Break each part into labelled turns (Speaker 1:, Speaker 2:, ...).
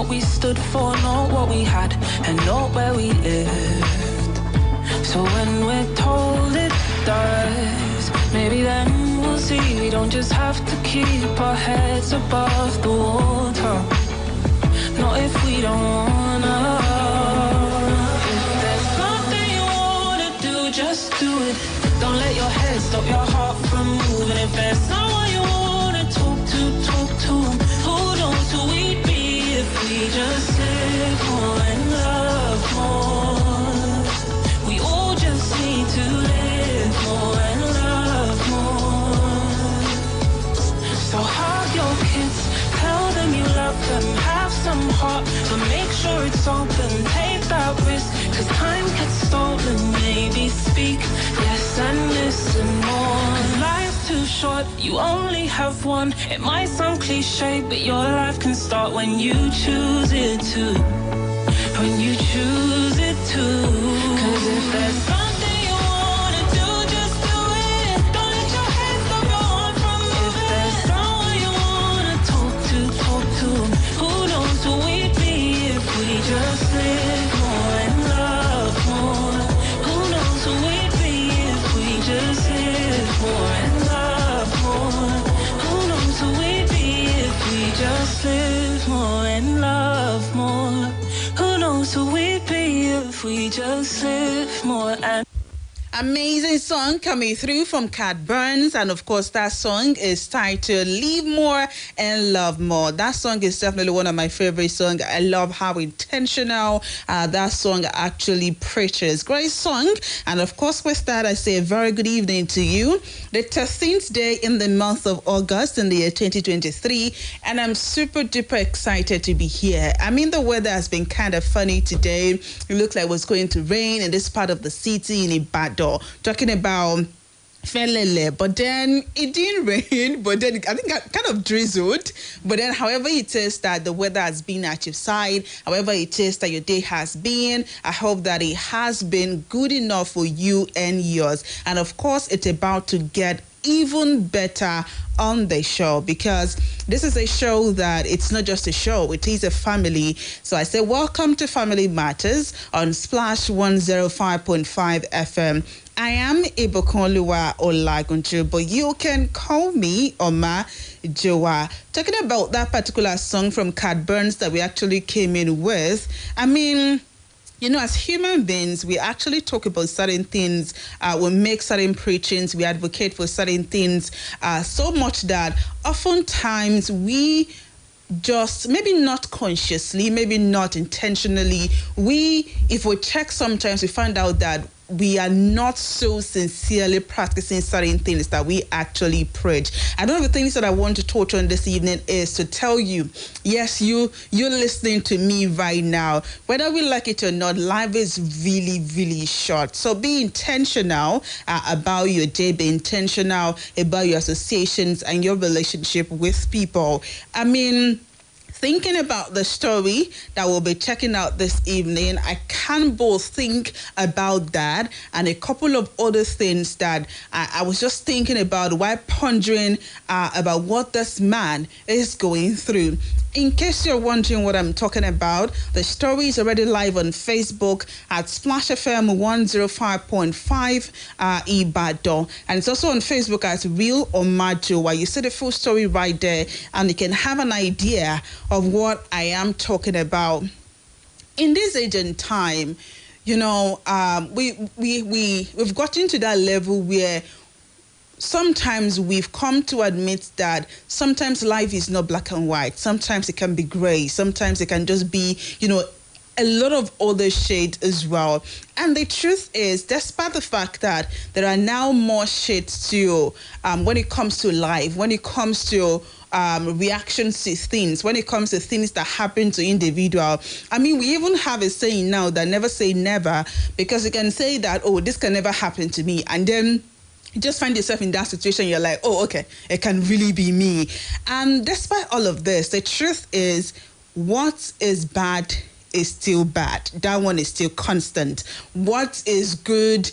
Speaker 1: what we stood for, not what we had, and not where we lived. So when we're told it does, maybe then we'll see we don't just have to keep our heads above the water. Not if we don't wanna. If there's something you wanna do, just do it. Don't let your head stop your heart from moving. If there's someone you wanna talk to, talk to. Who knows who we'd be if we just live more and love more. We all just need to live more and love more. So hug your kids, tell them you love them, have some heart, but make sure it's open. Take that risk, cause time gets stolen. Maybe speak less and listen more. Cause life's too short, you only have one. It might sound cliche, but your life can start when you choose it to. When you choose it to. Cause if there's something you wanna do, just do it. Don't let your head stop your heart from moving. If there's someone you wanna talk to, talk to. Who knows who we'd be if we just live more and love more. Who knows who we'd be if we just live more and love more. Who knows who we'd be if we just live more and love more. Who knows who we'd be if we just live more and.
Speaker 2: Amazing song coming through from Cat Burns, and of course that song is titled Live More and Love More. That song is definitely one of my favorite songs. I love how intentional that song actually preaches. Great song. And of course with that I say a very good evening to you. The 13th day in the month of August in the year 2023, and I'm super duper excited to be here. I mean, the weather has been kind of funny today. It looked like it was going to rain in this part of the city in Ibadan. Talking about Felele, but then it didn't rain, but then I think it kind of drizzled. But then however it is that the weather has been at your side, however it is that your day has been, I hope that it has been good enough for you and yours. And of course, it's about to get even better on the show, because this is a show that it's not just a show, it is a family. So I say welcome to Family Matters on Splash 105.5 FM. I am Ibukunoluwa Olagunju, but you can call me Oma Joa. Talking about that particular song from Cat Burns that we actually came in with, I mean, you know, as human beings, we actually talk about certain things, we make certain preachings, we advocate for certain things, so much that oftentimes we just, maybe not consciously, maybe not intentionally, if we check sometimes, we find out that we are not so sincerely practicing certain things that we actually preach. And one of the things that I want to touch on this evening is to tell you, yes, you're listening to me right now. Whether we like it or not, life is really, really short. So be intentional about your day, be intentional about your associations and your relationship with people. I mean, thinking about the story that we'll be checking out this evening, I can both think about that and a couple of other things that I was just thinking about while pondering about what this man is going through. In case you're wondering what I'm talking about, the story is already live on Facebook at Splash FM 105.5 Ibadan. And it's also on Facebook as Real Omajo, where you see the full story right there and you can have an idea of what I am talking about. In this age and time, you know, we've gotten to that level where sometimes we've come to admit that sometimes life is not black and white. Sometimes it can be gray. Sometimes it can just be, you know, a lot of other shades as well. And the truth is, despite the fact that there are now more shades to when it comes to life, when it comes to reactions to things, when it comes to things that happen to individual. I mean, we even have a saying now that never say never, because you can say that, oh, this can never happen to me, and then you just find yourself in that situation, you're like, oh, okay, it can really be me. And despite all of this, the truth is, what is bad is still bad. That one is still constant. What is good,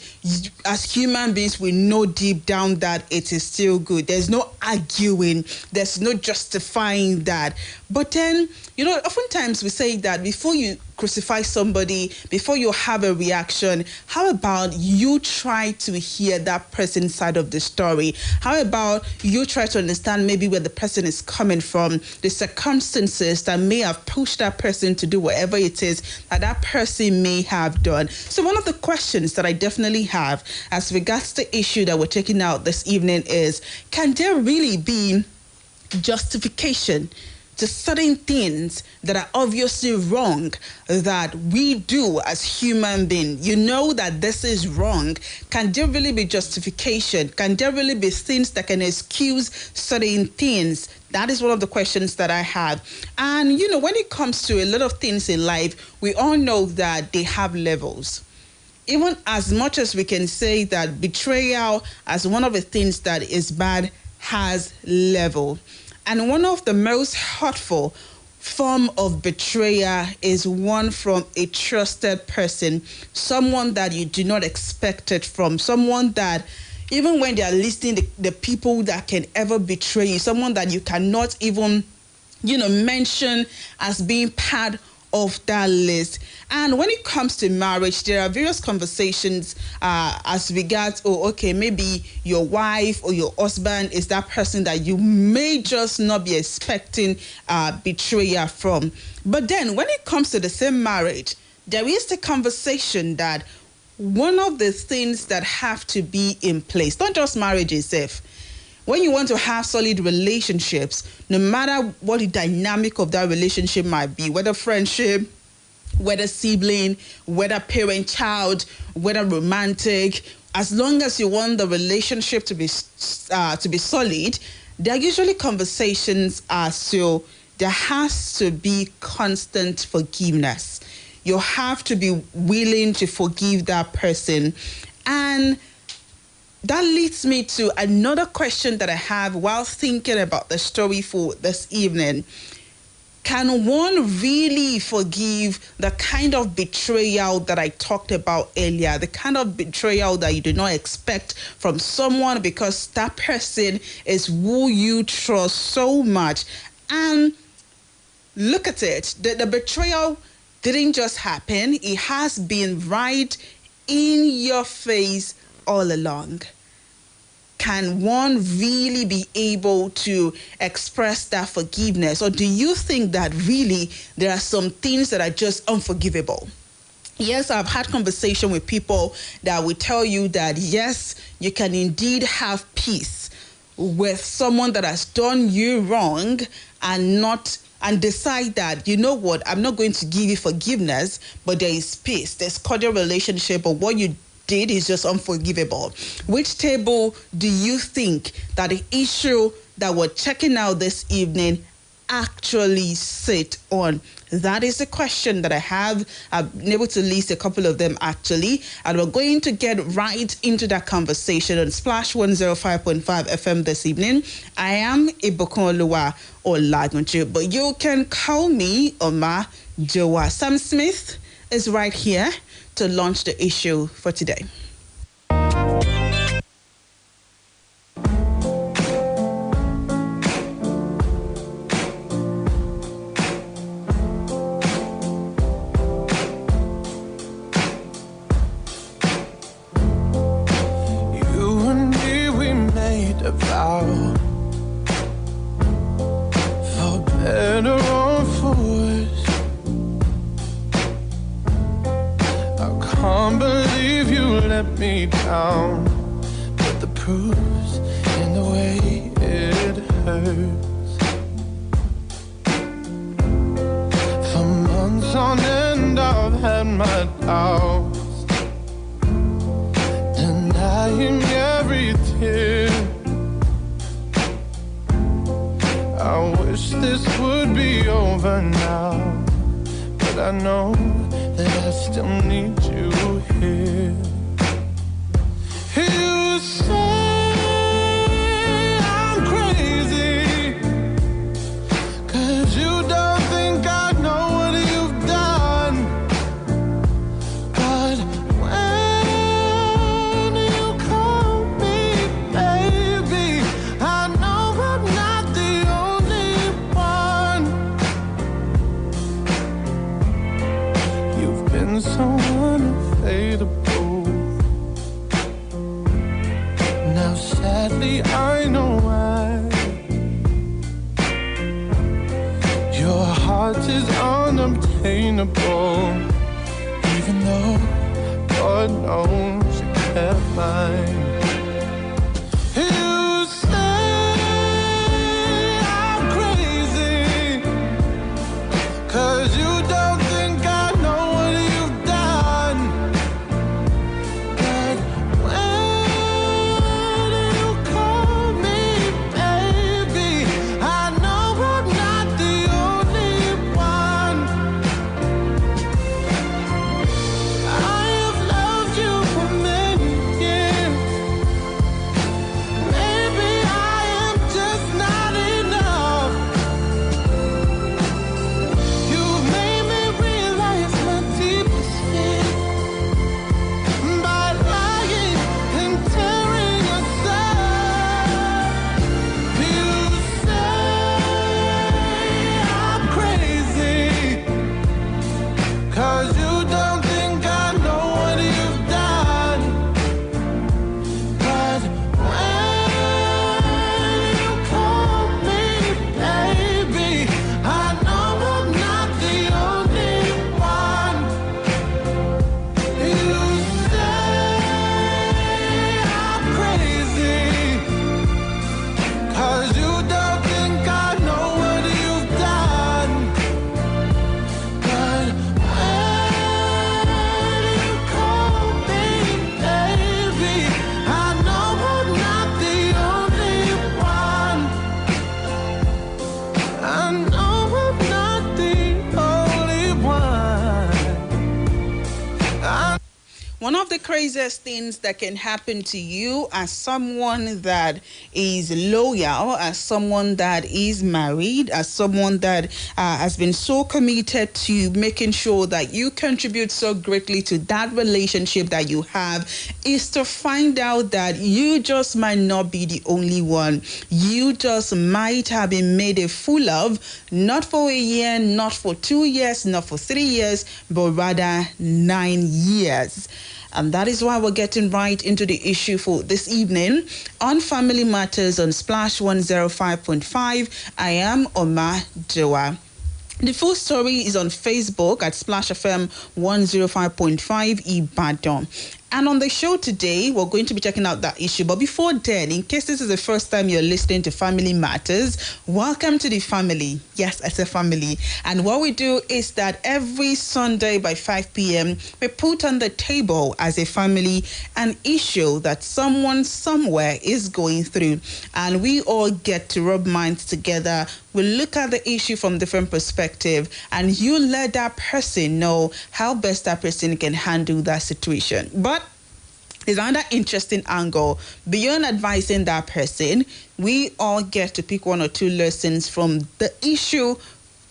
Speaker 2: as human beings, we know deep down that it is still good. There's no arguing. There's no justifying that. But then, oftentimes we say that before you crucify somebody, before you have a reaction, how about you try to hear that person's side of the story? How about you try to understand maybe where the person is coming from, the circumstances that may have pushed that person to do whatever it is that person may have done. So one of the questions that I definitely have as regards the issue that we're taking out this evening is, can there really be justification to certain things that are obviously wrong that we do as human beings? You know that this is wrong. Can there really be justification? Can there really be things that can excuse certain things? That is one of the questions that I have. And, when it comes to a lot of things in life, we all know that they have levels. Even as much as we can say that betrayal as one of the things that is bad has level. And one of the most hurtful form of betrayal is one from a trusted person, someone that you do not expect it from, someone that even when they are listing the people that can ever betray you, someone that you cannot even, mention as being part of that list. And when it comes to marriage, there are various conversations as regards, maybe your wife or your husband is that person that you may just not be expecting betrayal from. But then when it comes to the same marriage, there is the conversation that one of the things that have to be in place, not just marriage itself, when you want to have solid relationships, no matter what the dynamic of that relationship might be, whether friendship, whether sibling, whether parent-child, whether romantic, as long as you want the relationship to be solid, there are usually conversations as to there has to be constant forgiveness. You have to be willing to forgive that person. And that leads me to another question that I have while thinking about the story for this evening. Can one really forgive the kind of betrayal that I talked about earlier, the kind of betrayal that you do not expect from someone because that person is who you trust so much? And look at it, the betrayal didn't just happen, it has been right in your face all along. Can one really be able to express that forgiveness? Or do you think that really there are some things that are just unforgivable? Yes, I've had conversation with people that will tell you that, yes, you can indeed have peace with someone that has done you wrong and decide that, you know what, I'm not going to give you forgiveness, but there is peace, there's cordial relationship, but what you did is just unforgivable. Which table do you think that the issue that we're checking out this evening actually sit on? That is the question that I have. I've been able to list a couple of them actually, and we're going to get right into that conversation on Splash 105.5 FM this evening. I am Ibukunoluwa Olagunju, but you can call me Oma Joa. Sam Smith is right here to launch the issue for today.
Speaker 3: Me down, but the proof's in the way it hurts. For months on end I've had my doubts, denying every tear. I wish this would be over now, but I know that I still need you here. You say I'm crazy, 'cause you don't think I know what you've done. But when you call me baby, I know I'm not the only one. been so unavailable. Now sadly I know why. Your heart is unobtainable, even though God knows you kept mine. You say I'm crazy, 'cause you don't think I know what you've done. But when you call me baby, I know I'm not the only one. I have loved you for many years. Maybe I am just not enough. You've made me realize my deepest fear by lying and tearing us up. You say I'm crazy, 'cause you don't think I know what you've done. But when you call me baby, I know I'm not the only one. You say I'm crazy, 'cause you don't think I know what you've done. But when you call me baby, I know I'm not the only one. I know I'm not the only one.
Speaker 2: One of the craziest things that can happen to you as someone that is loyal, as someone that is married, as someone that has been so committed to making sure that you contribute so greatly to that relationship that you have, is to find out that you just might not be the only one. You just might have been made a fool of, not for a year, not for 2 years, not for 3 years, but rather 9 years. And that is why we're getting right into the issue for this evening on Family Matters on Splash 105.5. I am Oma Joa. The full story is on Facebook at Splash FM 105.5 Ibadan. And on the show today, we're going to be checking out that issue. But before then, in case this is the first time you're listening to Family Matters, welcome to the family. Yes, I said family. And what we do is that every Sunday by 5 p.m., we put on the table as a family an issue that someone somewhere is going through. And we all get to rub minds together. We look at the issue from different perspectives, and you let that person know how best that person can handle that situation. But there's another interesting angle. Beyond advising that person, we all get to pick one or two lessons from the issue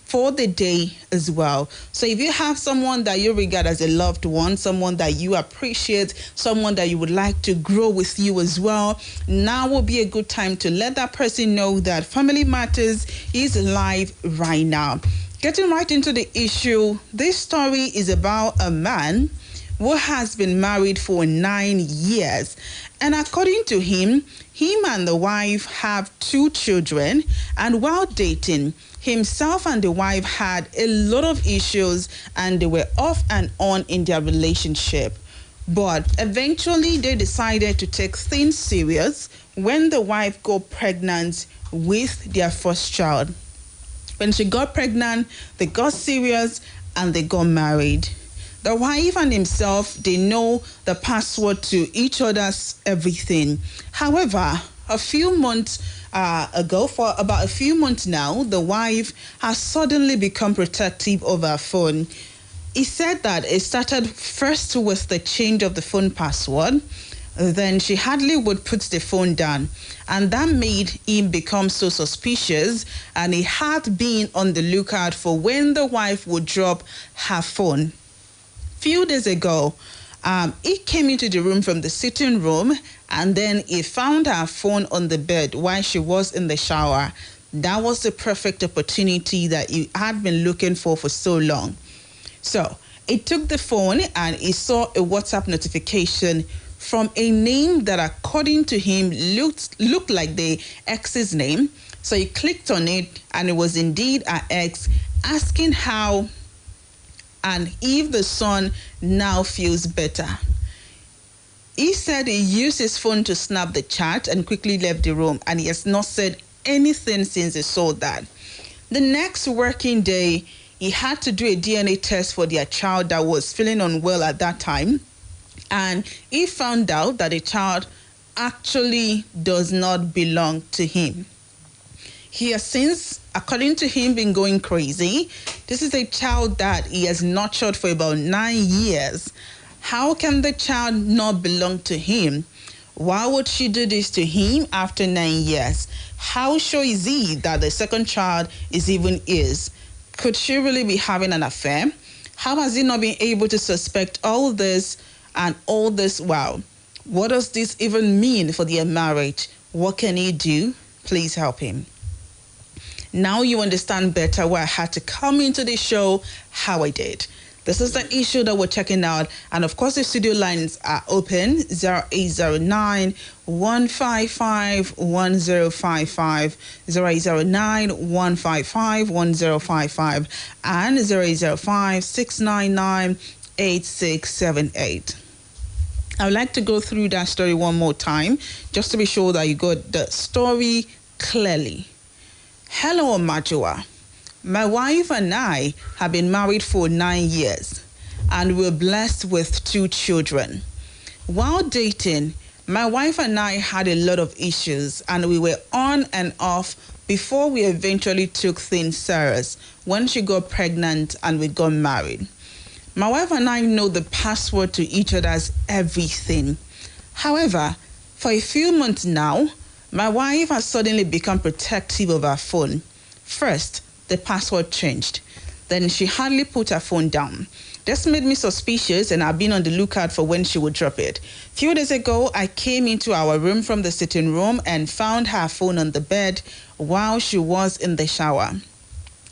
Speaker 2: for the day as well. So if you have someone that you regard as a loved one, someone that you appreciate, someone that you would like to grow with you as well, now will be a good time to let that person know that Family Matters is live right now. Getting right into the issue, this story is about a man who has been married for 9 years. And according to him and the wife have 2 children. And while dating, himself and the wife had a lot of issues, and they were off and on in their relationship. But eventually they decided to take things serious when the wife got pregnant with their first child. When she got pregnant, they got serious and they got married. The wife and himself, they know the password to each other's everything. However, a few months ago, for about a few months now, the wife has suddenly become protective of her phone. He said that it started first with the change of the phone password. Then she hardly would put the phone down, and that made him become so suspicious, and he had been on the lookout for when the wife would drop her phone. Few days ago, he came into the room from the sitting room, and then he found her phone on the bed while she was in the shower. That was the perfect opportunity that he had been looking for so long. So He took the phone and he saw a WhatsApp notification from a name that, according to him, looked like the ex's name. So he clicked on it, and it was indeed her ex, asking how and if the son now feels better. He said he used his phone to snap the chat and quickly left the room, and he has not said anything since he saw that. The next working day, he had to do a DNA test for their child that was feeling unwell at that time, and he found out that the child actually does not belong to him. He has since, according to him, been going crazy. This is a child that he has nurtured for about 9 years. How can the child not belong to him? Why would she do this to him after 9 years? How sure is he that the second child is even his? Could she really be having an affair? How has he not been able to suspect all this and all this? Wow. What does this even mean for their marriage? What can he do? Please help him. Now you understand better why I had to come into the show how I did. This is the issue that we're checking out. And of course, the studio lines are open: 0809 155 1055, 0809 155 1055, and 0805 699 8678. I would like to go through that story one more time, just to be sure that you got the story clearly. Hello, Majua. My wife and I have been married for 9 years, and we're blessed with 2 children. While dating, my wife and I had a lot of issues, and we were on and off before we eventually took things serious when she got pregnant and we got married. My wife and I know the password to each other's everything. However, for a few months now, my wife has suddenly become protective of her phone. First, the password changed. Then she hardly put her phone down. This made me suspicious, and I've been on the lookout for when she would drop it. A few days ago, I came into our room from the sitting room and found her phone on the bed while she was in the shower.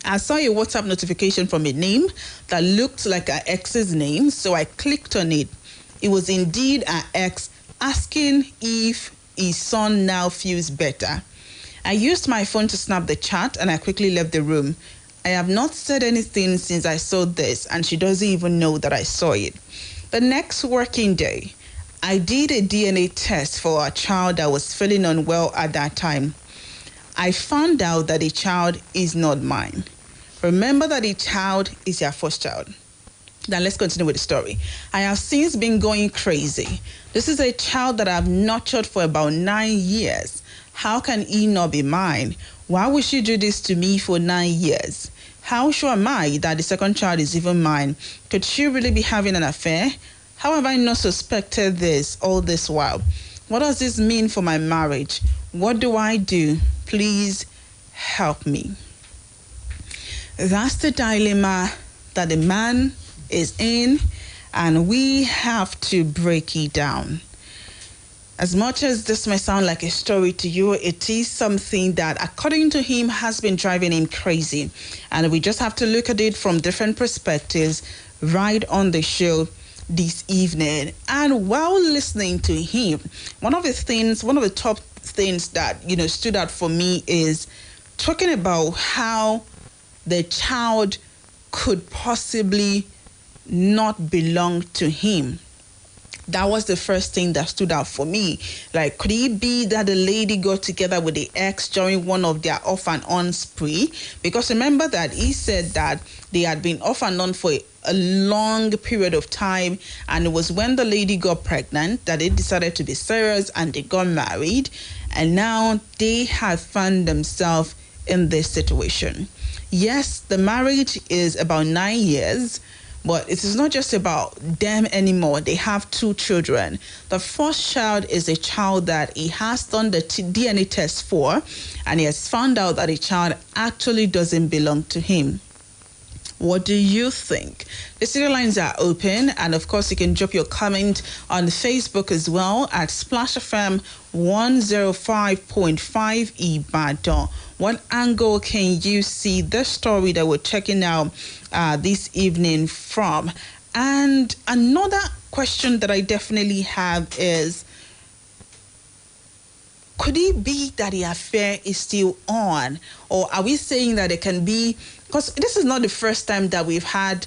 Speaker 2: I saw a WhatsApp notification from a name that looked like her ex's name, so I clicked on it. It was indeed her ex asking if his son now feels better. I used my phone to snap the chat, and I quickly left the room. I have not said anything since I saw this, and she doesn't even know that I saw it. The next working day, I did a DNA test for a child that was feeling unwell at that time. I found out that the child is not mine. Remember that the child is your first child. Now let's continue with the story. I have since been going crazy. This is a child that I've nurtured for about 9 years. How can he not be mine? Why would she do this to me for 9 years? How sure am I that the second child is even mine? Could she really be having an affair? How have I not suspected this all this while? What does this mean for my marriage? What do I do? Please help me. That's the dilemma that the man is in, and we have to break it down. As much as this may sound like a story to you, it is something that, according to him, has been driving him crazy. And we just have to look at it from different perspectives right on the show this evening. And while listening to him, one of the top things that, stood out for me is talking about how the child could possibly not belong to him. That was the first thing that stood out for me. Like, could it be that the lady got together with the ex during one of their off and on spree? Because remember that he said that they had been off and on for a long period of time, and it was when the lady got pregnant that they decided to be serious and they got married, and now they have found themselves in this situation. Yes, the marriage is about 9 years, but it is not just about them anymore. They have 2 children. The first child is a child that he has done the DNA test for, and he has found out that the child actually doesn't belong to him. What do you think? The studio lines are open, and of course you can drop your comment on Facebook as well at Splash FM 105.5 Ibadan. What angle can you see the story that we're checking out this evening from? And another question that I definitely have is, could it be that the affair is still on? Or are we saying that it can be, because this is not the first time that we've had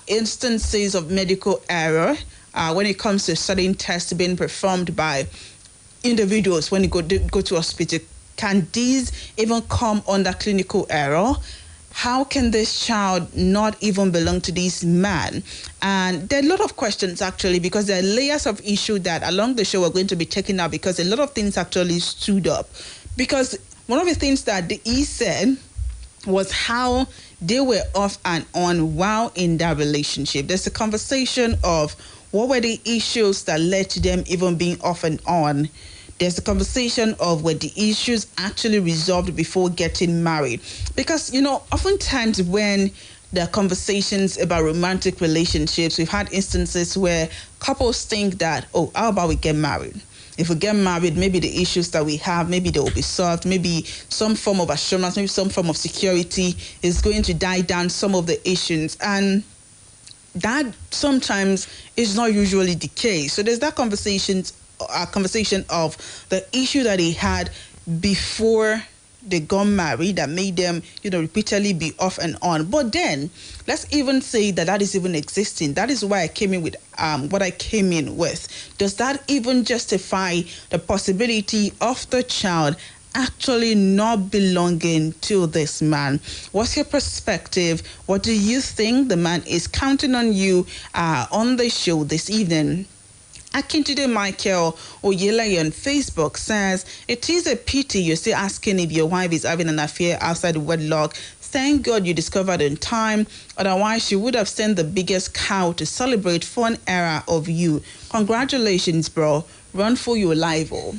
Speaker 2: instances of medical error when it comes to certain tests being performed by individuals when you go to hospital. Can these even come under clinical error? How can this child not even belong to this man? And there are a lot of questions actually, because there are layers of issue that along the show we're going to be taking up, because a lot of things actually stood up. Because one of the things that he said was how they were off and on while in that relationship. There's a conversation of what were the issues that led to them even being off and on. There's a conversation of were the issues actually resolved before getting married. Because, oftentimes when there are conversations about romantic relationships, we've had instances where couples think that, oh, how about we get married? If we get married, maybe the issues that we have, maybe they will be solved. Maybe some form of assurance, maybe some form of security is going to die down some of the issues. And that sometimes is not usually the case. So there's that conversation of the issue that they had before they got married that made them, repeatedly be off and on. But then, let's even say that is even existing. That is why I came in with what I came in with. Does that even justify the possibility of the child actually not belonging to this man? What's your perspective? What do you think? The man is counting on you on the show this evening. Akintude Michael Oyeleye on Facebook says, it is a pity you're still asking if your wife is having an affair outside wedlock. Thank God you discovered in time. Otherwise, she would have sent the biggest cow to celebrate fun era of you. Congratulations, bro. Run for your life. Oh.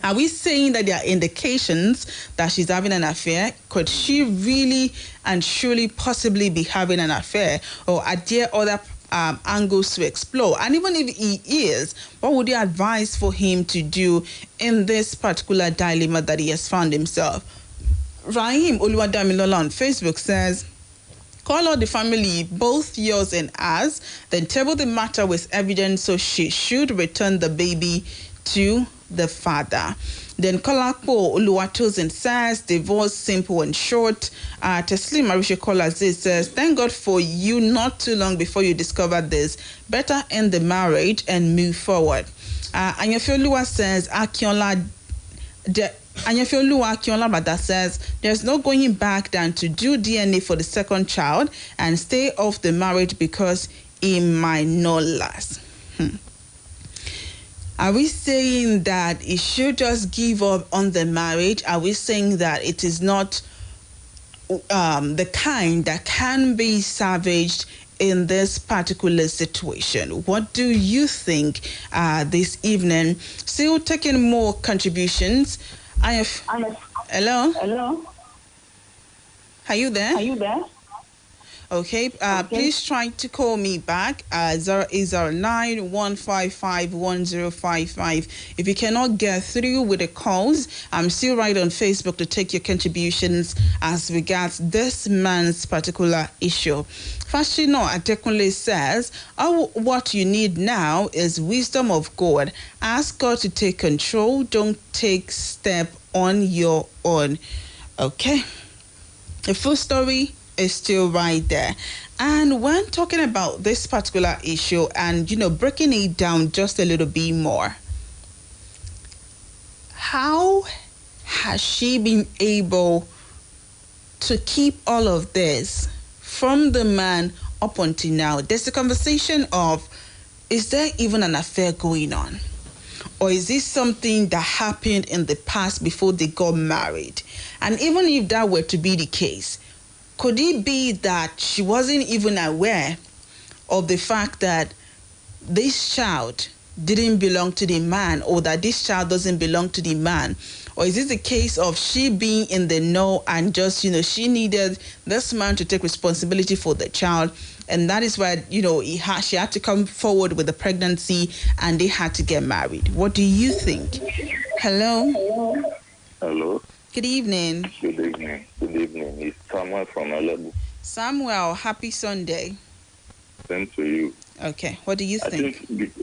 Speaker 2: Are we saying that there are indications that she's having an affair? Could she really and surely possibly be having an affair? Or are there other angles to explore? And even if he is, what would you advise for him to do in this particular dilemma that he has found himself? Rahim Oluwadamilola on Facebook says, call out the family, both yours and ours, then table the matter with evidence so she should return the baby to the father. Then Kolapo Oluwatosin says, divorce simple and short. Teslim Marisha Kolaziz says, thank God for you not too long before you discovered this. Better end the marriage and move forward. Anyafeoluwa says, Anyafeoluwa Akionla Bada says, there's no going back than to do DNA for the second child and stay off the marriage because it might not last. Are we saying that it should just give up on the marriage? Are we saying that it is not the kind that can be salvaged in this particular situation? What do you think this evening? Still taking more contributions. Hello?
Speaker 4: Hello?
Speaker 2: Are you there?
Speaker 4: Are you there?
Speaker 2: Okay, please try to call me back 0809-155-1055. If you cannot get through with the calls, I'm still right on Facebook to take your contributions as regards this man's particular issue. Fashino Adekunle says, what you need now is wisdom of God. Ask God to take control. Don't take step on your own. Okay. The full story is still right there. And when talking about this particular issue and, breaking it down just a little bit more, how has she been able to keep all of this from the man up until now? There's a conversation of, is there even an affair going on? Or is this something that happened in the past before they got married? And even if that were to be the case, could it be that she wasn't even aware of the fact that this child didn't belong to the man, or that this child doesn't belong to the man? Or is this a case of she being in the know and just, she needed this man to take responsibility for the child, and that is why, she had to come forward with the pregnancy and they had to get married? What do you think? Hello?
Speaker 5: Hello.
Speaker 2: Good evening.
Speaker 5: Good evening. Good evening. It's Samuel from Alebu.
Speaker 2: Samuel, happy Sunday.
Speaker 5: sent to you.
Speaker 2: Okay, what do you
Speaker 5: I
Speaker 2: think?
Speaker 5: think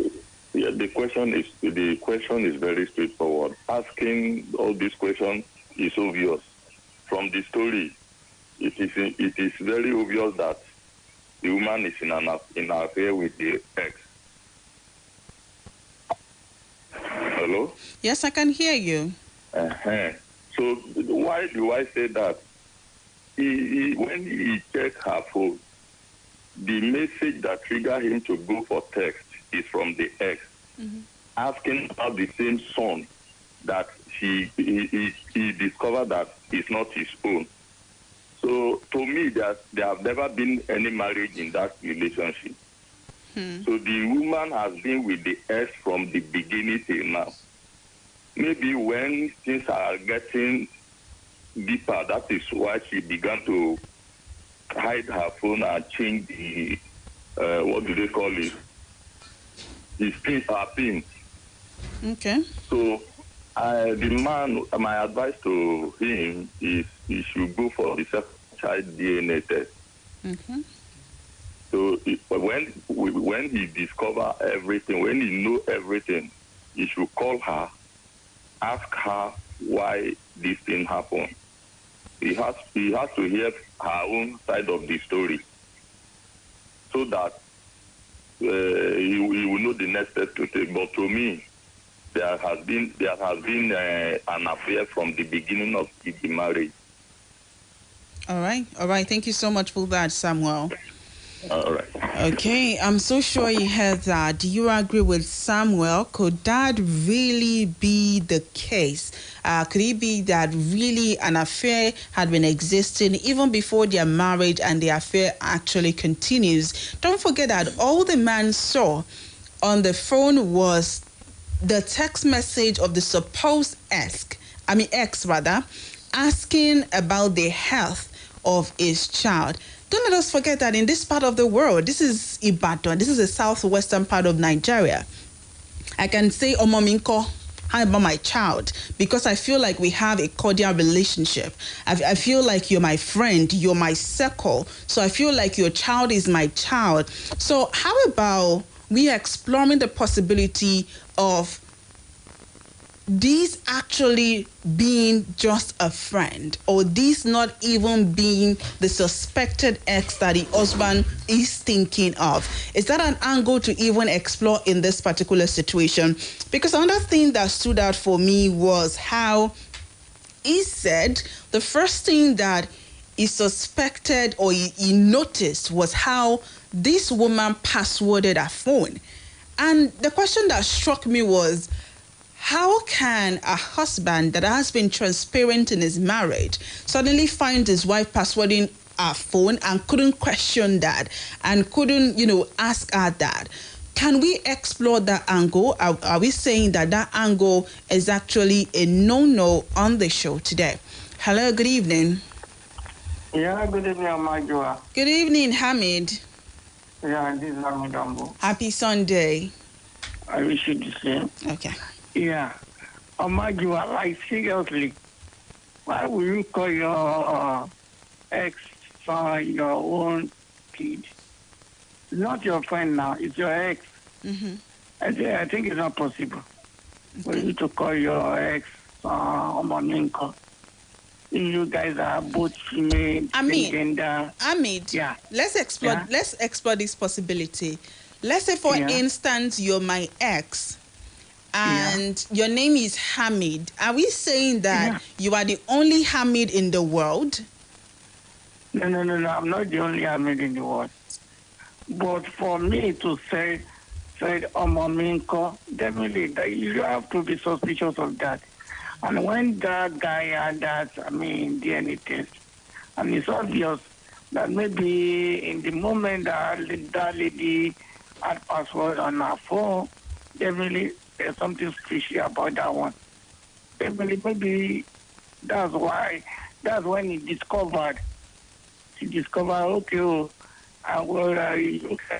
Speaker 5: the question is very straightforward. Asking all these questions is obvious. From the story, it is very obvious that the woman is in an affair with the ex. Hello?
Speaker 2: Yes, I can hear you.
Speaker 5: Uh-huh. So why do I say that? When he checked her phone, the message that triggered him to go for text is from the ex, asking about the same son that he discovered that is not his own. So to me, that there have never been any marriage in that relationship. So the woman has been with the ex from the beginning till now. Maybe when things are getting deeper, that is why she began to hide her phone and change the what do they call it? The pin, her pin.
Speaker 2: Okay.
Speaker 5: So the man, my advice to him is he should go for the second child DNA test. So when he discover everything, when he know everything, he should call her, ask her why this thing happened. He has to hear her own side of the story, so that he will know the next step to take. But to me, there has been an affair from the beginning of the marriage.
Speaker 2: All right. Thank you so much for that, Samuel.
Speaker 5: All right.
Speaker 2: Okay, I'm so sure you heard that. Do you agree with Samuel? Could that really be the case? Could it be that really an affair had been existing even before their marriage and the affair actually continues? Don't forget that all the man saw on the phone was the text message of the supposed ex, asking about the health of his child. Don't let us forget that in this part of the world, this is Ibadan, this is the southwestern part of Nigeria. I can say, Omominko, how about my child? Because I feel like we have a cordial relationship. I feel like you're my friend, you're my circle. So I feel like your child is my child. So how about we exploring the possibility of this actually being just a friend, or this not even being the suspected ex that the husband is thinking of? Is that an angle to even explore in this particular situation? Because another thing that stood out for me was how he said the first thing that he suspected or he noticed was how this woman passworded her phone. And the question that struck me was, how can a husband that has been transparent in his marriage suddenly find his wife passwording her phone and couldn't question that and couldn't, ask her that? Can we explore that angle? Are we saying that angle is actually a no-no on the show today? Hello, good evening.
Speaker 4: Yeah, good evening, Amajua.
Speaker 2: Good evening, Hamid.
Speaker 4: Yeah, this is Hamid Ambo.
Speaker 2: Happy Sunday.
Speaker 4: I wish you the same.
Speaker 2: Okay.
Speaker 4: Yeah. Amajua, like, seriously, why will you call your ex your own kid? It's not your friend now, it's your ex. I think it's not possible for you to call your ex Omoninko. You guys are both female, same gender.
Speaker 2: Hamid,
Speaker 4: yeah.
Speaker 2: Let's explore this possibility. Let's say, for instance, you're my ex and your name is Hamid. Are we saying that you are the only Hamid in the world?
Speaker 4: No. I'm not the only Hamid in the world. But for me to say Omominko, definitely you have to be suspicious of that. And when that guy had that, DNA test, and it's obvious that maybe in the moment that lady had password on her phone, definitely there's something fishy about that one. Definitely, maybe that's when he discovered. She discovered, okay, I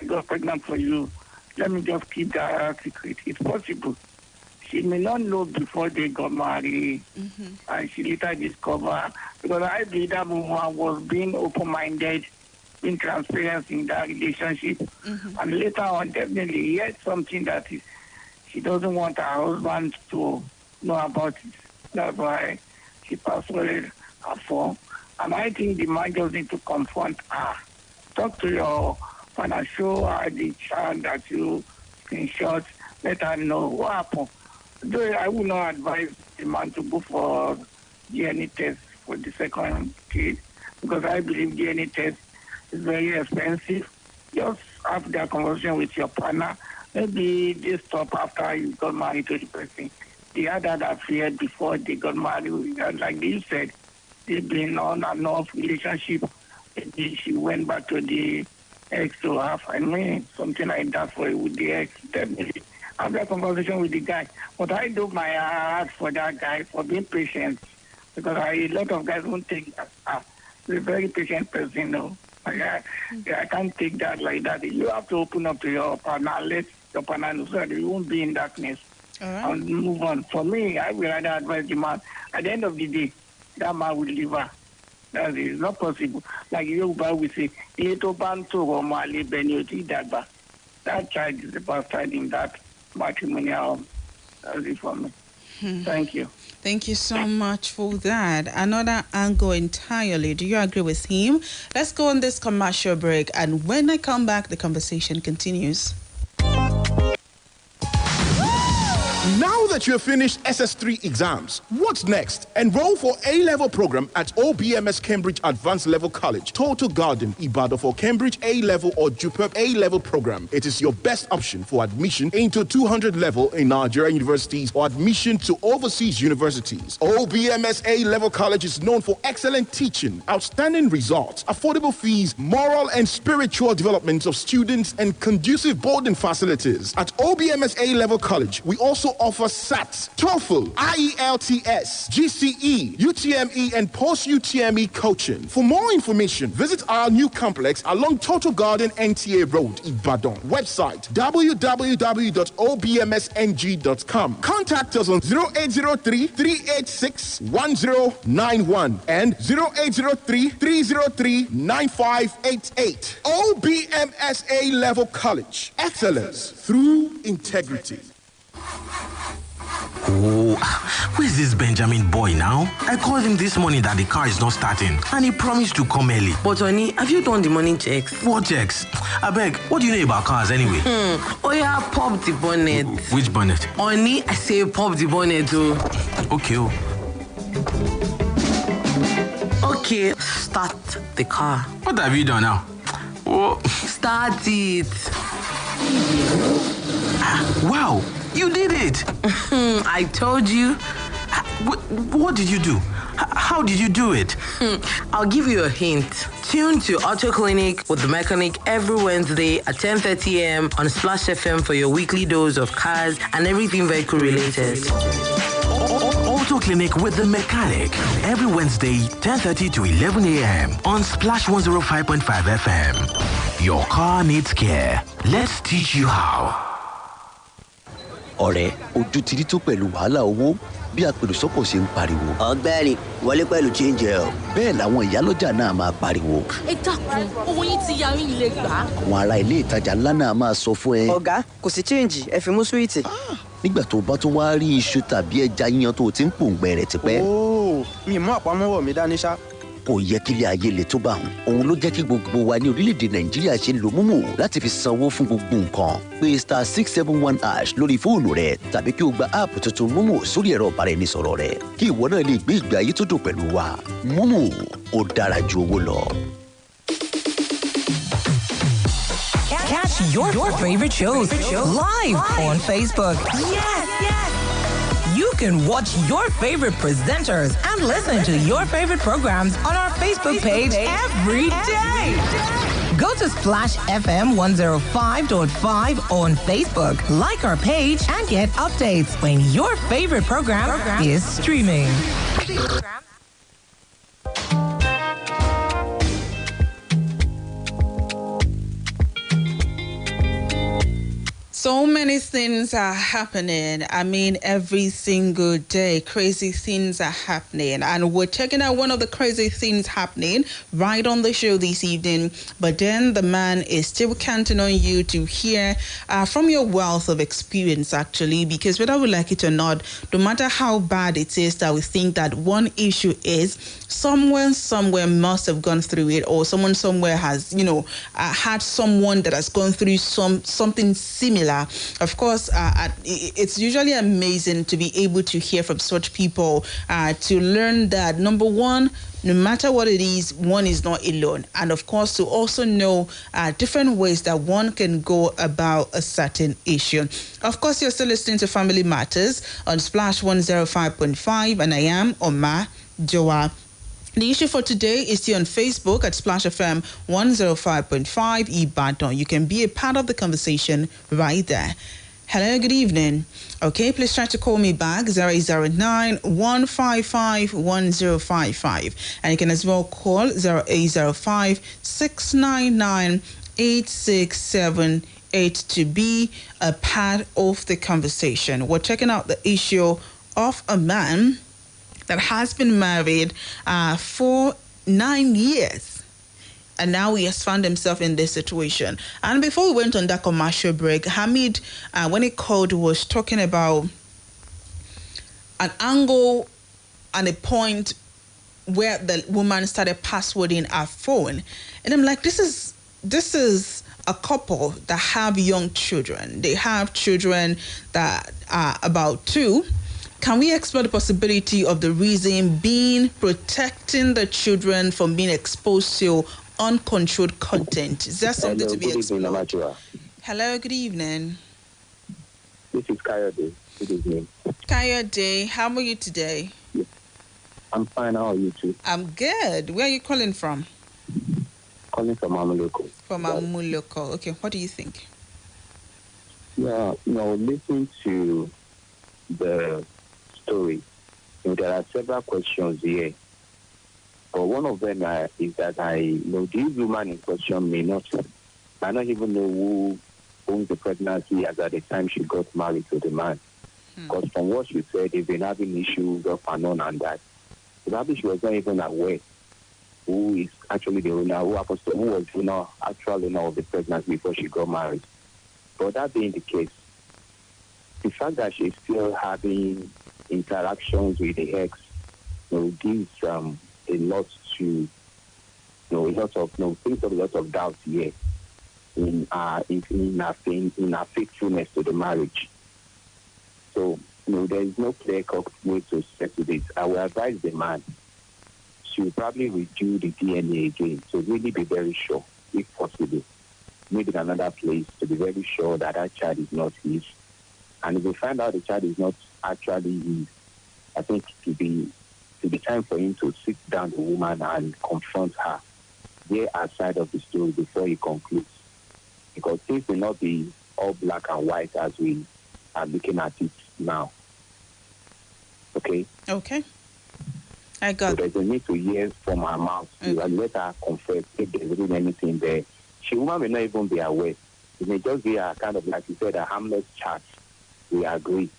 Speaker 4: got pregnant for you. Let me just keep that secret. It's possible. She may not know before they got married, and she later discovered, because I believe that woman was being open-minded being transparent in that relationship. And later on, definitely, he had something that she doesn't want her husband to know about it. That's why she passed away her phone. And I think the man just need to confront her. Talk to your father, show her the child that you screenshot, let her know what happened. Though I would not advise the man to go for DNA test for the second kid, because I believe DNA test is very expensive. Just have that conversation with your partner. Maybe they stop after you got married to the person. The other that feared before they got married, like you said, they've been on and off relationship. Maybe she went back to the ex to have, something like that for with the ex. Definitely have that conversation with the guy. But I do my heart for that guy for being patient, because a lot of guys won't take that. He's a very patient person, though. I can't take that like that. You have to open up to your partner, let your partner know so that you won't be in darkness.
Speaker 2: All right.
Speaker 4: And move on. For me, I will rather advise the man. At the end of the day, that man will leave her. That is not possible. Like Yoruba will say, that child is the bastard in that matrimonial. That's it for me. Thank you.
Speaker 2: Thank you so much for that. Another angle entirely. Do you agree with him? Let's go on this commercial break, and when I come back, the conversation continues.
Speaker 6: Now that you have finished SS3 exams, what's next? Enroll for A-level program at OBMS Cambridge Advanced Level College, Total Garden, Ibadan for Cambridge A-level or JUPEP A-level program. It is your best option for admission into 200 level in Nigerian universities or admission to overseas universities. OBMS A-level college is known for excellent teaching, outstanding results, affordable fees, moral and spiritual development of students, and conducive boarding facilities. At OBMS A-level college, we also offer SATs, TOEFL, IELTS, GCE, UTME, and post-UTME coaching. For more information, visit our new complex along Total Garden NTA Road, Ibadan. Website www.obmsng.com. Contact us on 0803-386-1091 and 0803-303-9588. OBMS A-Level College. Excellence through integrity.
Speaker 7: Oh, where's this Benjamin boy now? I called him this morning that the car is not starting, and he promised to come early.
Speaker 8: But Oni, have you done the morning checks?
Speaker 7: What checks? I beg, what do you know about cars anyway?
Speaker 8: Oh yeah, pop the bonnet.
Speaker 7: Which bonnet?
Speaker 8: Oni, I say pop the bonnet too.
Speaker 7: Okay.
Speaker 8: Okay, start the car.
Speaker 7: What have you done now? Oh.
Speaker 8: Start it.
Speaker 7: Wow, you did it.
Speaker 8: I told you.
Speaker 7: What did you do? How did you do it?
Speaker 8: I'll give you a hint. Tune to Auto Clinic with the mechanic every Wednesday at 10:30 a.m. on Splash FM for your weekly dose of cars and everything vehicle related.
Speaker 7: Auto Clinic with the mechanic every Wednesday 10:30 to 11 a.m. on Splash 105.5 FM. Your car needs care. Let's teach you how.
Speaker 9: Ọ̀rẹ́, ojú ti rí tó pẹ̀lú wàhálà owó bí apèròsọ́kọ̀ ṣe ń pariwo.
Speaker 10: Ọ̀gbẹ́ni, wọlé pẹ̀lú change ẹ o.
Speaker 9: Bẹ́ẹ̀ làwọn ìyálọ́jà náà máa pariwo.
Speaker 11: Ẹ dákun, owó yín ti ya yín lè gbà.
Speaker 9: Àwọn ará ilé ìtajà ńlá náà máa sọ fún ẹ.
Speaker 10: Ọ̀gá, kò sí change, ẹ fi mú súwìtì.
Speaker 9: Nígbà tó bá tún wá rí iṣu tàbí ẹja yíyan tó ti ń pòǹgbẹ rẹ̀ tipẹ́.
Speaker 10: Óò, mi mú àpamọ́wọ́ mi dání ṣá.
Speaker 9: Kò yẹ kílé ayé le tó bá wọn. Òun ló jẹ́ kí gbogbo wa ní orílẹ̀-èdè Nàìjíríà ṣe lo Momo láti fi sanwó fún gbogbo nǹkan. Pé *671# lórí fóònù rẹ tàbí kí o gba áàpù tuntun Momo sórí ẹ̀rọ ìbáraẹnisọ̀rọ̀ rẹ. Kí ìwọ náà lè gbé ìgbé ayé tó dùn pẹ̀lú wa. Momo, ó dára ju owó lọ.
Speaker 12: Catch your favorite shows live on Facebook. Yes. You can watch your favorite presenters and listen to your favorite programs on our Facebook page every day. Go to Splash FM 105.5 on Facebook. Like our page and get updates when your favorite program is streaming.
Speaker 2: So many things are happening. I mean, every single day, crazy things are happening. And we're checking out one of the crazy things happening right on the show this evening. But then the man is still counting on you to hear from your wealth of experience, actually, because whether we like it or not, no matter how bad it is that we think that one issue is, someone somewhere must have gone through it, or someone somewhere has, had someone that has gone through something similar. Of course, it's usually amazing to be able to hear from such people, to learn that, number one, no matter what it is, one is not alone. And of course, to also know different ways that one can go about a certain issue. Of course, you're still listening to Family Matters on Splash 105.5, and I am Oma Joa. The issue for today is still on Facebook at Splash FM 105.5 Ibadan. You can be a part of the conversation right there. Hello, good evening. Okay, please try to call me back 0809-155-1055. And you can as well call 0805-699-8678 to be a part of the conversation. We're checking out the issue of a man that has been married for 9 years. And now he has found himself in this situation. And before we went on that commercial break, Hamid, when he called, was talking about an angle and a point where the woman started passwording her phone. And I'm like, this is a couple that have young children. They have children that are about 2. Can we explore the possibility of the reason being protecting the children from being exposed to uncontrolled content? Is that something to be explored? Hello, good evening.
Speaker 13: This is Kayode. Good evening.
Speaker 2: Kayode, how are you today?
Speaker 13: Yes. I'm fine. How are you too?
Speaker 2: I'm good. Where are you calling from?
Speaker 13: Calling from Amuloko.
Speaker 2: From Amuloko. Okay, what do you think?
Speaker 13: Yeah, listening to the story, there are several questions here. But one of them is that this woman in question may not even know who owns the pregnancy as at the time she got married to the man. Because from what she said, they've been having issues off and on and that. Probably she was not even aware who is actually the owner, who was the actual owner of the pregnancy before she got married. But that being the case, the fact that she's still having interactions with the ex, gives a lot to, brings up a lot of doubt here in her faithfulness to the marriage. So, there is no clear-cut way to settle this. I will advise the man to probably redo the DNA again, to really be very sure, if possible, maybe in another place, to be very sure that that child is not his. And if we find out the child is not actually his, I think it will be time for him to sit down the woman and confront her, hear her side of the story before he concludes. Because things will not be all black and white as we are looking at it now. Okay?
Speaker 2: Okay. I got
Speaker 13: So there's a need to hear from her mouth to let her confess if there's really anything there. The woman may not even be aware. It may just be a kind of, like you said, a harmless chat. We agree.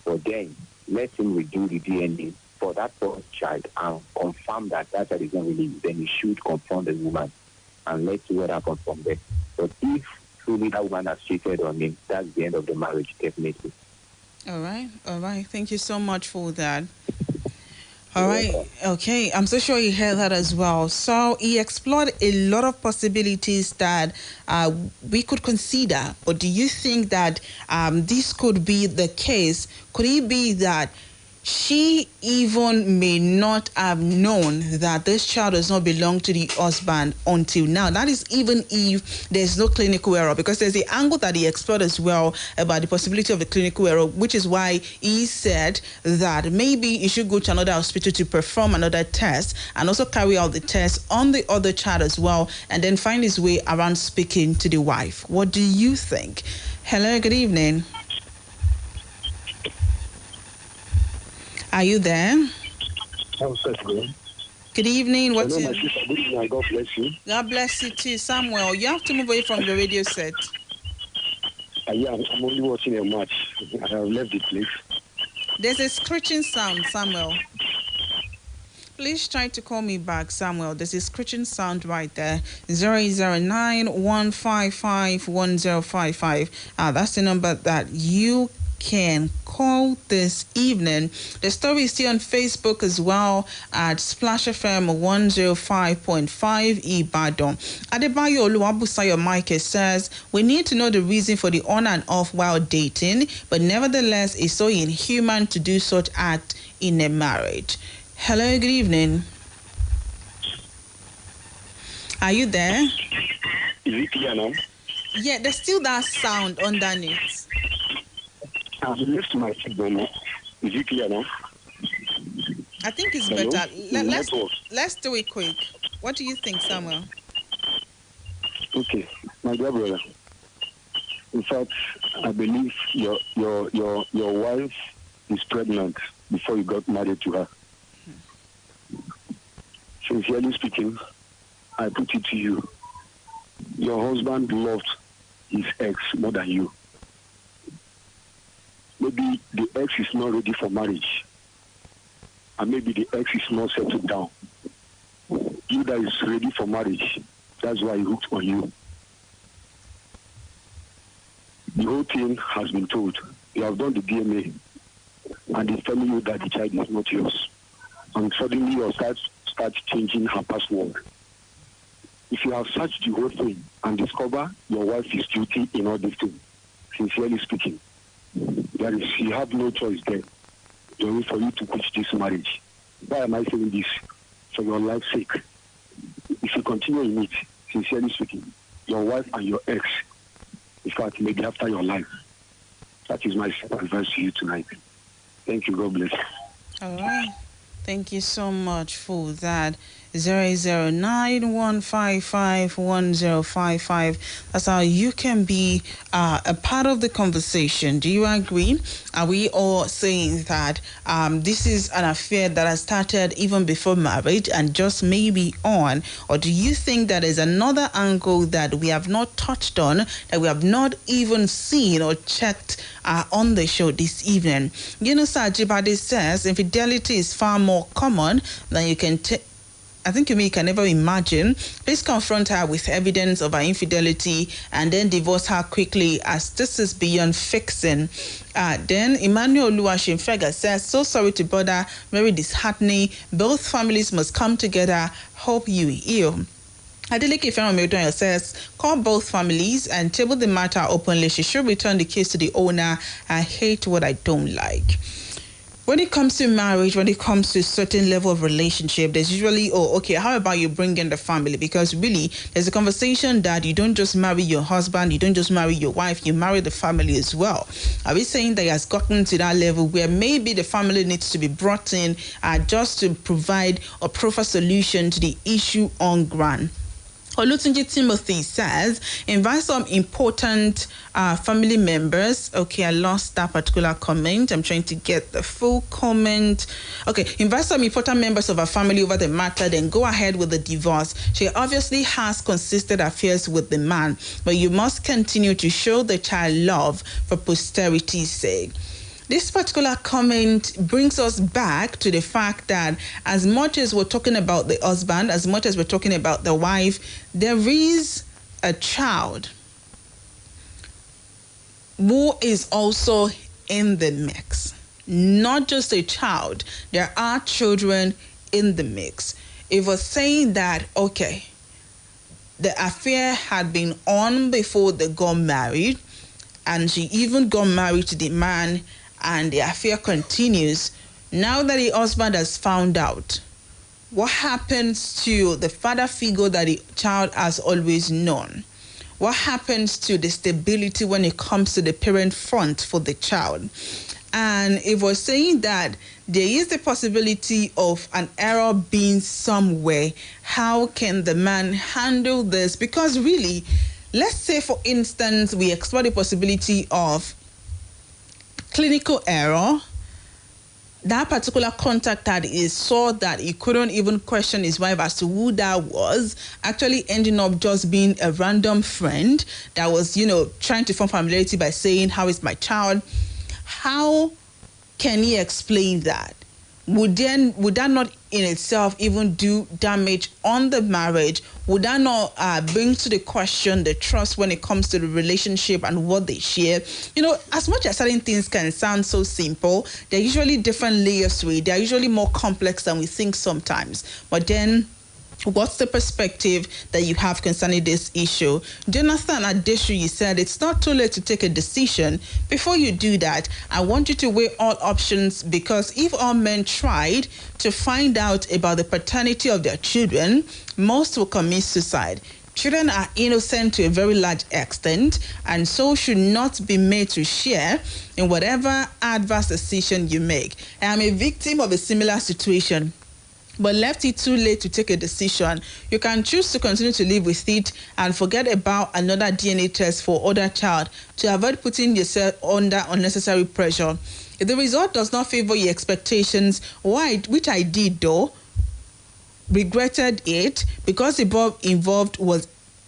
Speaker 13: But then, let him redo the DNA for that first child and confirm that that child is not really, then he should confront the woman and let's see what happens from there. But if truly that woman has cheated on him, that's the end of the marriage, definitely.
Speaker 2: All right. Thank you so much for that. All right. Okay. I'm so sure you heard that as well. So he explored a lot of possibilities that we could consider. But do you think that this could be the case? Could it be that she even may not have known that this child does not belong to the husband until now? That is even if there's no clinical error, because there's the angle that he explored as well about the possibility of the clinical error, which is why he said that maybe he should go to another hospital to perform another test and also carry out the test on the other child as well, and then find his way around speaking to the wife. What do you think? Hello, good evening. Are you there? Good evening. What's your name?
Speaker 13: God bless you.
Speaker 2: God bless you too, Samuel. You have to move away from the radio set.
Speaker 14: I'm only watching a match. I have left the place.
Speaker 2: There's a screeching sound, Samuel. Please try to call me back, Samuel. There's a screeching sound right there. 009-155-1055. That's the number that you can call this evening. The story is still on Facebook as well at Splash FM 105.5 Ibadan. Adebayo Oluwabusayo Mike says, we need to know the reason for the on and off while dating, but nevertheless it's so inhuman to do such act in a marriage. Hello, good evening. Are you there?
Speaker 14: Is it clear now?
Speaker 2: Yeah, there's still that sound underneath.
Speaker 14: I've left my signal now. Is it clear now?
Speaker 2: I think it's
Speaker 14: Hello?
Speaker 2: better.
Speaker 14: Network.
Speaker 2: Let's do it quick. What do you think, Samuel?
Speaker 14: Okay, my dear brother. In fact, I believe your wife is pregnant before you got married to her. Sincerely speaking, I put it to you. Your husband loved his ex more than you. Maybe the ex is not ready for marriage. And maybe the ex is not settled down. You that is ready for marriage, that's why he hooked on you. The whole thing has been told. You have done the DNA, and he's telling you that the child is not yours. And suddenly you start changing her password. If you have searched the whole thing and discover your wife is guilty in all these things, sincerely speaking, you have no choice there for you to quit this marriage. Why am I saying this? For your life's sake. If you continue in it, sincerely speaking, your wife and your ex, in fact, maybe after your life. That is my advice to you tonight. Thank you. God bless.
Speaker 2: All right. Thank you so much for that. 009-155-1055. That's how you can be a part of the conversation. Do you agree? Are we all saying that this is an affair that has started even before marriage and just maybe on? Or do you think that there's another angle that we have not touched on, that we have not even seen or checked on the show this evening? Sir Jibade says infidelity is far more common than you can I think you can never imagine. Please confront her with evidence of her infidelity and then divorce her quickly, as this is beyond fixing. Then Emmanuel Oluwashimfega says, so sorry to bother, very disheartening. Both families must come together. Hope you heal. Adeleke Ifeanyi says, call both families and table the matter openly. She should return the case to the owner. I hate what I don't like. When it comes to marriage, when it comes to a certain level of relationship, there's usually, how about you bring in the family? Because really, there's a conversation that you don't just marry your husband, you don't just marry your wife, you marry the family as well. Are we saying that he has gotten to that level where maybe the family needs to be brought in just to provide a proper solution to the issue on ground? Olutunji Timothy says, invite some important family members. Okay, I lost that particular comment. I'm trying to get the full comment. Okay, invite some important members of her family over the matter, then go ahead with the divorce. She obviously has consistent affairs with the man, but you must continue to show the child love for posterity's sake. This particular comment brings us back to the fact that as much as we're talking about the husband, as much as we're talking about the wife, there is a child who is also in the mix. Not just a child, there are children in the mix. If we're saying that, okay, the affair had been on before they got married, and she even got married to the man, and the affair continues. Now that the husband has found out, what happens to the father figure that the child has always known? What happens to the stability when it comes to the parent front for the child? And if we're saying that there is the possibility of an error being somewhere, how can the man handle this? Because really, let's say, for instance, we explore the possibility of clinical error, that particular contact that he saw that he couldn't even question his wife as to who that was, actually ending up just being a random friend that was, trying to form familiarity by saying, "How is my child?" How can he explain that? Would that not in itself even do damage on the marriage? Would that not bring to the question the trust when it comes to the relationship and what they share? As much as certain things can sound so simple, there are usually different layers to it. They are usually more complex than we think sometimes. But then, what's the perspective that you have concerning this issue? Jonathan Adeshu, you said it's not too late to take a decision. Before you do that, I want you to weigh all options, because if all men tried to find out about the paternity of their children, most will commit suicide. Children are innocent to a very large extent, and so should not be made to share in whatever adverse decision you make. I am a victim of a similar situation, but left it too late to take a decision. You can choose to continue to live with it and forget about another DNA test for other child to avoid putting yourself under unnecessary pressure. If the result does not favor your expectations, which I did though, regretted it, because the boy involved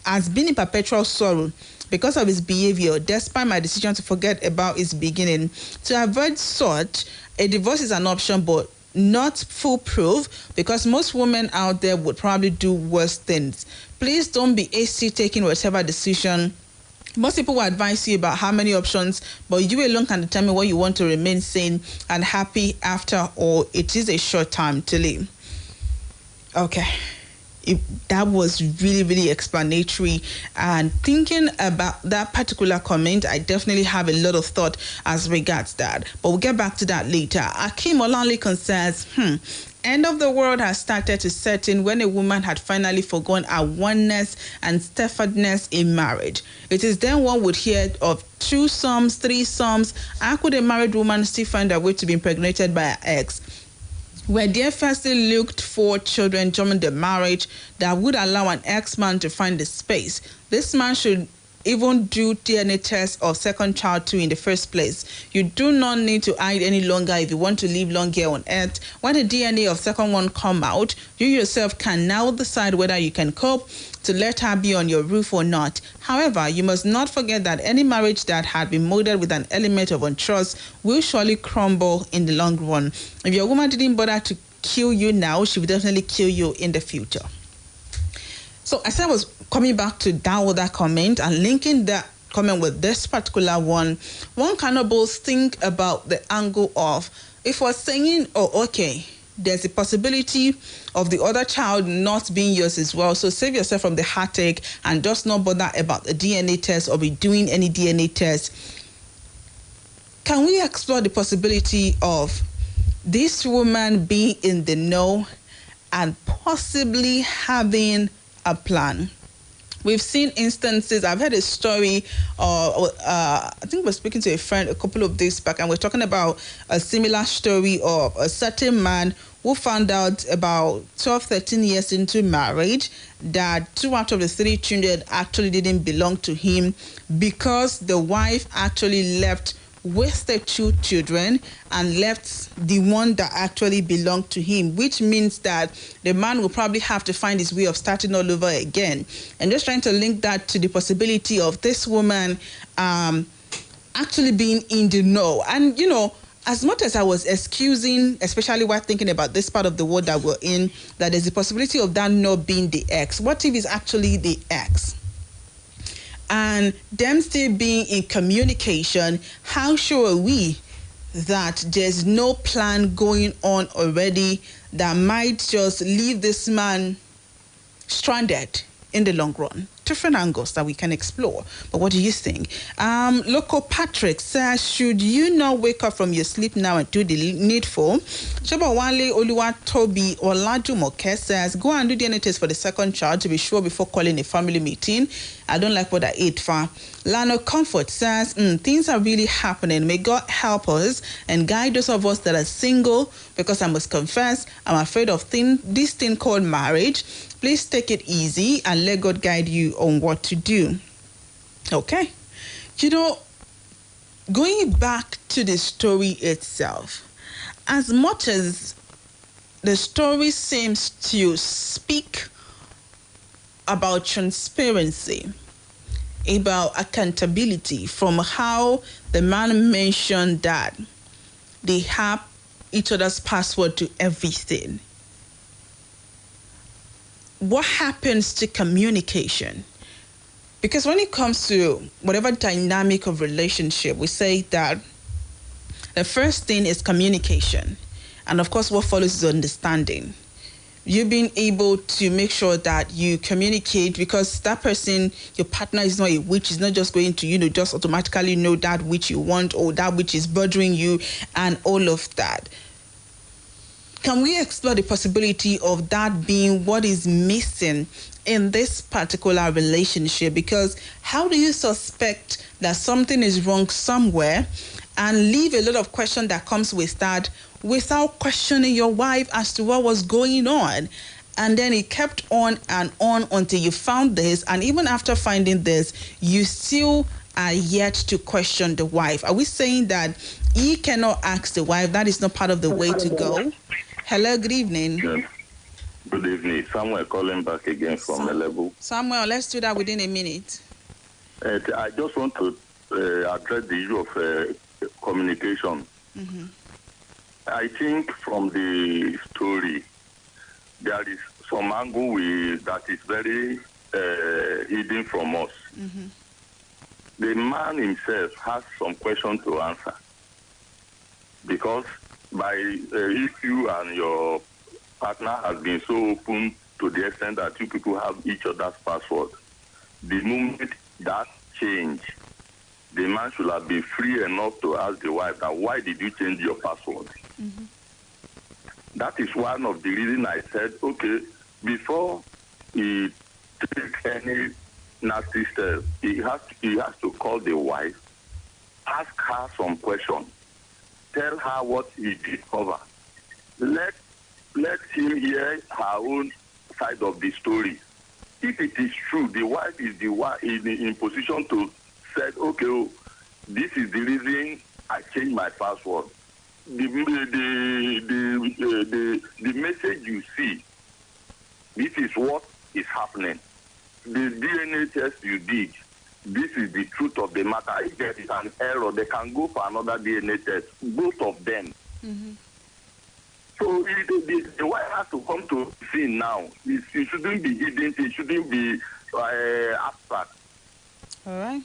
Speaker 2: has been in perpetual sorrow because of his behavior, despite my decision to forget about its beginning. To avoid such, a divorce is an option, but not foolproof, because most women out there would probably do worse things. Please don't be hasty taking whatever decision. Most people will advise you about how many options, but you alone can determine what you want to remain sane and happy after all. It is a short time to live. Okay. That was really, really explanatory. And thinking about that particular comment, I definitely have a lot of thought as regards that. But we'll get back to that later. Akim Olanlikon says, end of the world has started to set in when a woman had finally forgone her oneness and steadfastness in marriage. It is then one would hear of 2 sons, 3 sons. How could a married woman still find a way to be impregnated by her ex? Were there firstly looked for children during the marriage that would allow an ex-man to find the space? This man should even do DNA tests of second child too in the first place. You do not need to hide any longer if you want to live long here on earth. When the DNA of second one come out, you yourself can now decide whether you can cope to let her be on your roof or not. However, you must not forget that any marriage that had been molded with an element of untrust will surely crumble in the long run. If your woman didn't bother to kill you now, she will definitely kill you in the future. So as I was coming back to that other comment and linking that comment with this particular one cannot both think about the angle of, if we're saying, there's a possibility of the other child not being yours as well, so save yourself from the heartache and just not bother about the DNA test or be doing any DNA test. Can we explore the possibility of this woman being in the know and possibly having a plan? We've seen instances. I've heard a story, I think we're speaking to a friend a couple of days back, and we're talking about a similar story of a certain man who found out about 12, 13 years into marriage that 2 out of the 3 children actually didn't belong to him, because the wife actually left with the 2 children and left the one that actually belonged to him, which means that the man will probably have to find his way of starting all over again. And just trying to link that to the possibility of this woman actually being in the know. And, as much as I was excusing, especially while thinking about this part of the world that we're in, that there's a possibility of that not being the ex. What if it's actually the ex? And them still being in communication, how sure are we that there's no plan going on already that might just leave this man stranded in the long run? Different angles that we can explore. But what do you think? Local Patrick says, should you not wake up from your sleep now and do the needful? Chobawale Oluwatobi Olajumoke says, go and do DNA test for the second child to be sure before calling a family meeting. I don't like what I ate for. Lano Comfort says, things are really happening. May God help us and guide those of us that are single, because I must confess, I'm afraid of this thing called marriage. Please take it easy and let God guide you on what to do. Okay. Going back to the story itself, as much as the story seems to speak about transparency, about accountability, from how the man mentioned that they have each other's password to everything, what happens to communication? Because when it comes to whatever dynamic of relationship, we say that the first thing is communication. And of course, what follows is understanding. You being able to make sure that you communicate, because that person, your partner, is not a witch, is not just going to, just automatically know that which you want or that which is bothering you and all of that. Can we explore the possibility of that being what is missing in this particular relationship? Because how do you suspect that something is wrong somewhere and leave a lot of question that comes with that without questioning your wife as to what was going on? And then it kept on and on until you found this. And even after finding this, you still are yet to question the wife. Are we saying that he cannot ask the wife? That is not part of the way to go. Hello, good evening.
Speaker 5: Yes. Good evening. Samuel calling back again from Elebu.
Speaker 2: Samuel, let's do that within a minute.
Speaker 5: I just want to address the issue of communication.
Speaker 2: Mm-hmm.
Speaker 5: I think from the story, there is some angle that is very hidden from us.
Speaker 2: Mm-hmm.
Speaker 5: The man himself has some question to answer. Because if you and your partner has been so open to the extent that you people have each other's password, the moment that change, the man should have been free enough to ask the wife that, why did you change your password?
Speaker 2: Mm-hmm.
Speaker 5: That is one of the reasons I said, okay, before he takes any nasty step, he has to call the wife, ask her some questions, tell her what he discovered. Let him hear her own side of the story. If it is true, the wife is the one in position to say, okay, this is the reason I changed my password. The message you see, this is what is happening. The DNA test you did, this is the truth of the matter. If there is an error, they can go for another DNA test, both of them.
Speaker 2: Mm-hmm.
Speaker 5: So the wife has to come to see now. It shouldn't be hidden. It shouldn't be abstract.
Speaker 2: All right.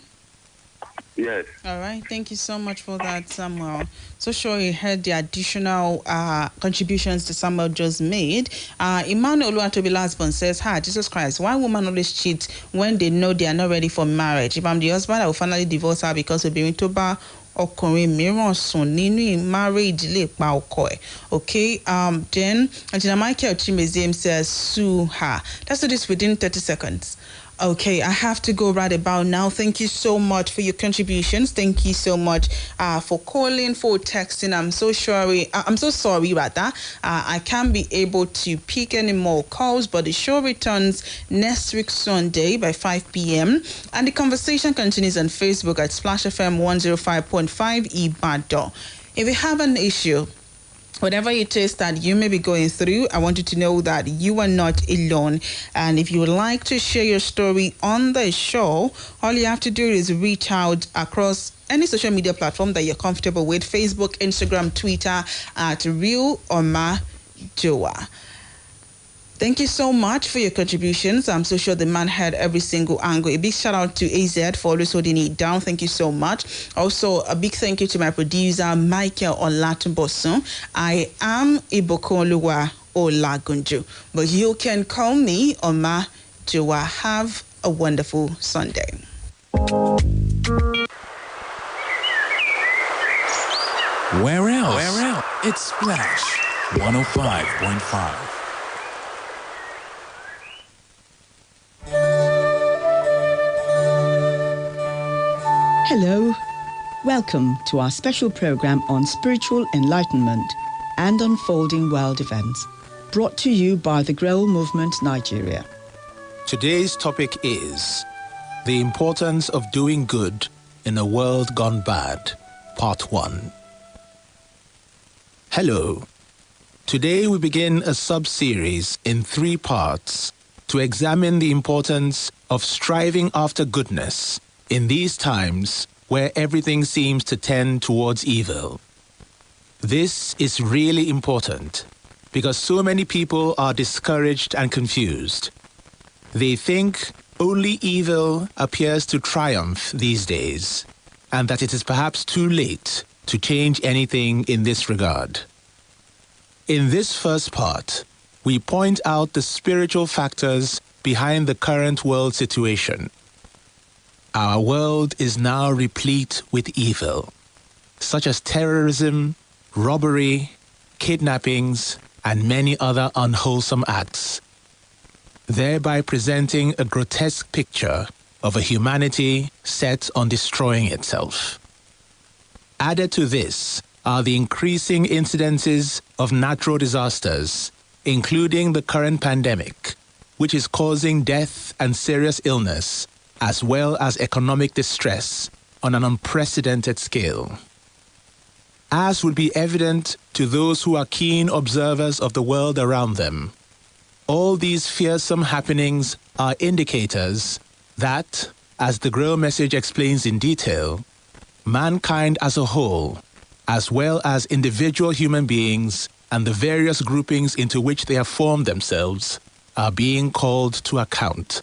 Speaker 5: Yes.
Speaker 2: All right. Thank you so much for that, Samuel. So sure you heard the additional contributions that Samuel just made. Emmanuel Oluwatobi's husband says, "Hi, Jesus Christ, why women always cheat when they know they are not ready for marriage? If I'm the husband, I will finally divorce her because of being toba ọkùnrin mìíràn sùn nínú marriage lè pa ọkọ ẹ̀." Okay. Then Antina Michael Chimezim says, "Sue her." Let's do this within 30 seconds. Okay, I have to go right about now. Thank you so much for your contributions. Thank you so much for calling, for texting. I'm so sorry. I can't be able to pick any more calls, but the show returns next week Sunday by 5 p.m. And the conversation continues on Facebook at Splash FM 105.5 Ibadan. If you have an issue, whatever it is that you may be going through, I want you to know that you are not alone. And if you would like to share your story on the show, all you have to do is reach out across any social media platform that you're comfortable with: Facebook, Instagram, Twitter at Real Oma Joa. Thank you so much for your contributions. I'm so sure the man had every single angle. A big shout out to AZ for always holding it down. Thank you so much. Also, a big thank you to my producer, Michael Olatunbosun. I am Ibukunoluwa Olagunju, but you can call me Oma Joa. Have a wonderful Sunday.
Speaker 15: Where else? It's Splash 105.5.
Speaker 16: Hello. Welcome to our special program on spiritual enlightenment and unfolding world events, brought to you by the Grow Movement Nigeria.
Speaker 17: Today's topic is the importance of doing good in a world gone bad, Part 1. Hello. Today we begin a sub-series in 3 parts to examine the importance of striving after goodness in these times where everything seems to tend towards evil. This is really important because so many people are discouraged and confused. They think only evil appears to triumph these days, and that it is perhaps too late to change anything in this regard. In this first part, we point out the spiritual factors behind the current world situation. Our world is now replete with evil, such as terrorism, robbery, kidnappings, and many other unwholesome acts, thereby presenting a grotesque picture of a humanity set on destroying itself. Added to this are the increasing incidences of natural disasters, including the current pandemic, which is causing death and serious illness, as well as economic distress on an unprecedented scale. As would be evident to those who are keen observers of the world around them, all these fearsome happenings are indicators that, as the Grail message explains in detail, mankind as a whole, as well as individual human beings and the various groupings into which they have formed themselves, are being called to account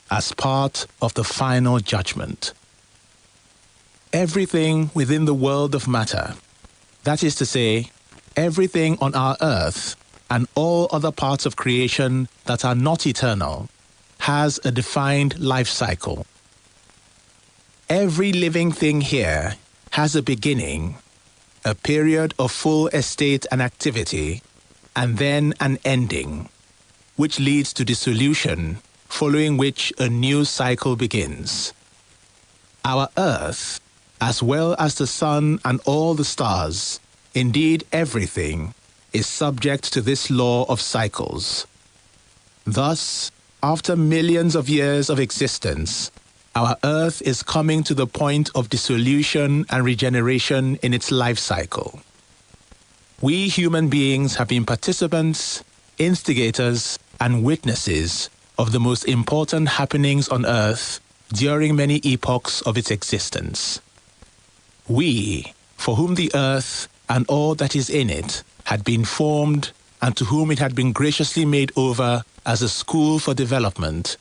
Speaker 17: as part of the final judgment. Everything within the world of matter, that is to say, everything on our earth and all other parts of creation that are not eternal, has a defined life cycle. Every living thing here has a beginning, a period of full estate and activity, and then an ending, which leads to dissolution, following which a new cycle begins. Our earth, as well as the sun and all the stars, indeed everything, is subject to this law of cycles. Thus, after millions of years of existence, our earth is coming to the point of dissolution and regeneration in its life cycle. We human beings have been participants, instigators, and witnesses of the most important happenings on earth during many epochs of its existence. We, for whom the earth and all that is in it had been formed and to whom it had been graciously made over as a school for development,